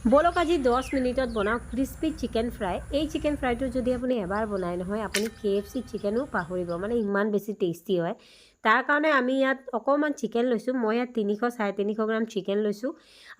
বলক আজি 10 মিনিটত বনাও ক্ৰিস্পি চিকেন ফ্ৰাই। এই চিকেন ফ্ৰাইটো যদি আপুনি এবাৰ বনাই নহয় আপুনি KFC চিকেনো পাহৰিব, মানে ইমান বেছি টেষ্টি হয়। তাৰ কাৰণে আমি ইয়াত অকণমান চিকেন লৈছোঁ। মই ইয়াত 300-350 গ্ৰাম চিকেন লৈছোঁ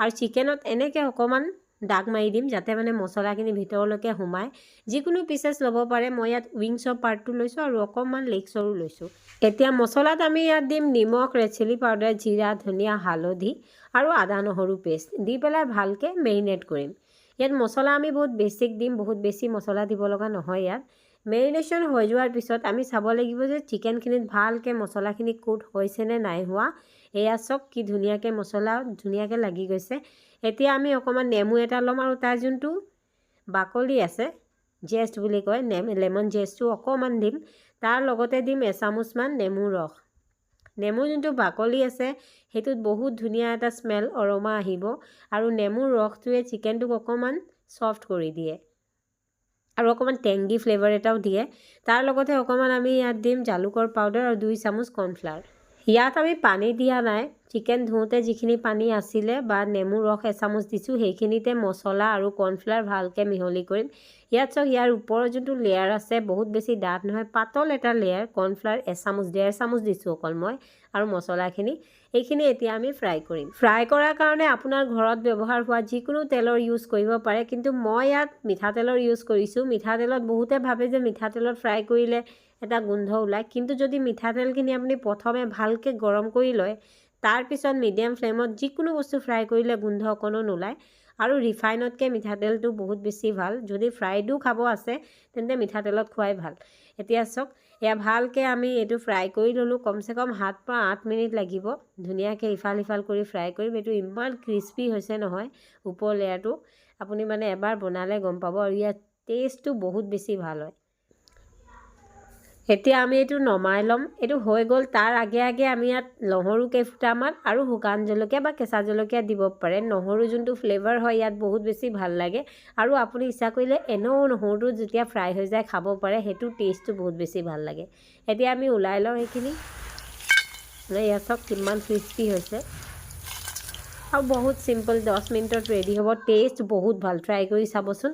আৰু চিকেনত এনেকৈ অকণমান দাগ মাৰি দিম যাতে মানে মছলাখিনি ভিতৰলৈকে সোমায়। যিকোনো পিচেছ ল'ব পাৰে। মই ইয়াত উইংছৰ পাৰ্টটো লৈছোঁ আৰু অকণমান লেগছৰো লৈছোঁ। এতিয়া মছলাত আমি ইয়াত দিম নিমখ, ৰেড চিলি পাউডাৰ, জিৰা, ধনিয়া, হালধি আৰু আদা নহৰু পেষ্ট দি পেলাই ভালকৈ মেৰিনেট কৰিম। ইয়াত মছলা আমি বহুত বেছিক দিম, বহুত বেছি মছলা দিব লগা নহয়। ইয়াত মেৰিনেশ্যন হৈ যোৱাৰ পিছত আমি চাব লাগিব যে চিকেনখিনিত ভালকৈ মছলাখিনি কোট হৈছেনে নাই হোৱা। এয়া চাওক কি ধুনীয়াকৈ মছলা ধুনীয়াকৈ লাগি গৈছে। এতিয়া আমি অকণমান নেমু এটা ল'ম আৰু তাৰ যোনটো বাকলি আছে, জেষ্ট বুলি কয়, লেমন জেষ্টটো অকণমান দিম। তাৰ লগতে দিম এচামুচমান নেমুৰ ৰস। নেমুৰ যোনটো বাকলি আছে সেইটোত বহুত ধুনীয়া এটা স্মেল অৰমা আহিব আৰু নেমুৰ ৰসটোৱে চিকেনটোক অকণমান ছফ্ট কৰি দিয়ে আৰু অকণমান টেংগি ফ্লেভাৰ এটাও দিয়ে। তাৰ লগতে অকণমান আমি ইয়াত দিম জালুকৰ পাউডাৰ আৰু 2 চামুচ কৰ্ণফ্লাৱাৰ। ইয়াত আমি পানী দিয়া নাই। চিকেন ধুওঁতে যিখিনি পানী আছিলে বা নেমুৰ ৰস এচামুচ দিছোঁ সেইখিনিতে মছলা আৰু কৰ্ণফ্লাৱাৰ ভালকৈ মিহলি কৰিম। ইয়াত চাওক ইয়াৰ ওপৰৰ যোনটো লেয়াৰ আছে বহুত বেছি ডাঠ নহয়, পাতল এটা লেয়াৰ। কৰ্ণফ্লাৱাৰ এচামুচ, 1.5 চামুচ দিছোঁ অকল মই, আৰু মছলাখিনি এইখিনি এতিয়া আমি ফ্ৰাই কৰিম। ফ্ৰাই কৰাৰ কাৰণে আপোনাৰ ঘৰত ব্যৱহাৰ হোৱা যিকোনো তেলৰ ইউজ কৰিব পাৰে, কিন্তু মই ইয়াত মিঠাতেলৰ ইউজ কৰিছোঁ। মিঠাতেলত বহুতে ভাবে যে মিঠাতেলত ফ্ৰাই কৰিলে এটা গোন্ধ ওলায়, কিন্তু যদি মিঠাতেলখিনি আপুনি প্ৰথমে ভালকৈ গৰম কৰি লয় তাৰপিছত মিডিয়াম ফ্লেমত যিকোনো বস্তু ফ্ৰাই কৰিলে গোন্ধ অকণো নোলায়। আৰু ৰিফাইনতকৈ মিঠাতেলটো বহুত বেছি ভাল। যদি ফ্ৰাইডো খাব আছে তেন্তে মিঠাতেলত খোৱাই ভাল। এতিয়া চাওক এয়া ভালকৈ আমি এইটো ফ্ৰাই কৰি ল'লোঁ। কমচে কম 7 পৰা 8 মিনিট লাগিব। ধুনীয়াকৈ ইফাল সিফাল কৰি ফ্ৰাই কৰিম। এইটো ইমান ক্ৰিস্পি হৈছে নহয় ওপৰ লেয়াৰটো, আপুনি মানে এবাৰ বনালে গম পাব। আৰু ইয়াৰ টেষ্টটো বহুত বেছি ভাল হয়। এতিয়া আমি এইটো নমাই ল'ম। এইটো হৈ গ'ল। তাৰ আগে আগে আমি ইয়াত নহৰু কেইফুটামান আৰু শুকান জলকীয়া বা কেঁচা জলকীয়া দিব পাৰে। নহৰু যোনটো ফ্লেভাৰ হয় ইয়াত বহুত বেছি ভাল লাগে, আৰু আপুনি ইচ্ছা কৰিলে এনেও নহৰুটো যেতিয়া ফ্ৰাই হৈ যায় খাব পাৰে। সেইটো টেষ্টটো বহুত বেছি ভাল লাগে। এতিয়া আমি ওলাই লওঁ সেইখিনি। ইয়াত চাওক কিমান ক্ৰিস্পি হৈছে আৰু বহুত চিম্পল, 10 মিনিটত ৰেডি হ'ব। টেষ্ট বহুত ভাল, ট্ৰাই কৰি চাবচোন।